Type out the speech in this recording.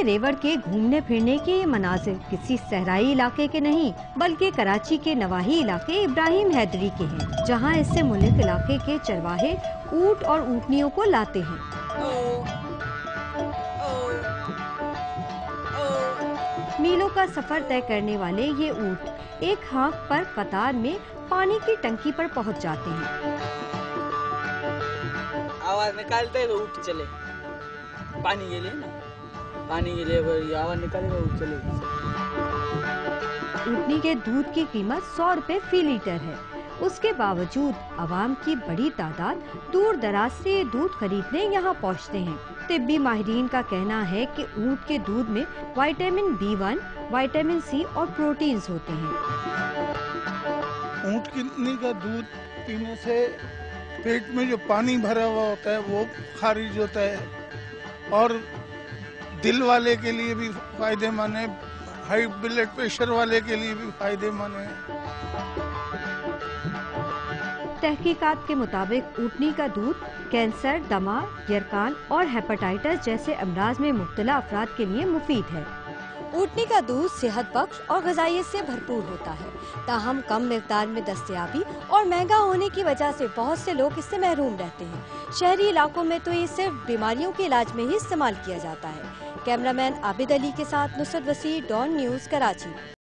में रेवड़ के घूमने फिरने के ये मनाजिर किसी सहराई इलाके के नहीं बल्कि कराची के नवाही इलाके इब्राहिम हैदरी के हैं, जहां इससे मुल्क इलाके के चरवाहे ऊंट और ऊँटनियों को लाते हैं। मीलों का सफर तय करने वाले ये ऊंट एक हाँक पर कतार में पानी की टंकी पर पहुंच जाते हैं। आवाज निकालते हैं तो ऊँट चले, पानी के लिए ना, पानी के लिए आवाज निकालेगा ऊँट चलेगा। ऊँटनी के दूध की कीमत 100 रुपए फी लीटर है। उसके बावजूद आवाम की बड़ी तादाद दूर दराज से ये दूध खरीदने यहाँ पहुँचते हैं। तिब्बी माहिरीन का कहना है कि ऊँट के दूध में विटामिन B1, विटामिन C और प्रोटीन्स होते हैं। ऊँटनी का दूध पीने से पेट में जो पानी भरा हुआ होता है वो खारिज होता है और दिल वाले के लिए भी फायदेमंद है, हाई ब्लड प्रेशर वाले के लिए भी फायदेमंद है। तहकीकात के मुताबिक ऊँटनी का दूध कैंसर, दमा, यरकान और हेपेटाइटिस जैसे अमराज में मुब्तला अफराद के लिए मुफीद है। ऊँटनी का दूध सेहत बख्श और ग़िज़ाइयत से भरपूर होता है, ताहम कम मिक़दार में दस्तयाबी और महंगा होने की वजह से बहुत से लोग इससे महरूम रहते हैं। शहरी इलाकों में तो ये सिर्फ बीमारियों के इलाज में ही इस्तेमाल किया जाता है। कैमरामैन आबिद अली के साथ नुसरत वसी, डॉन न्यूज़, कराची।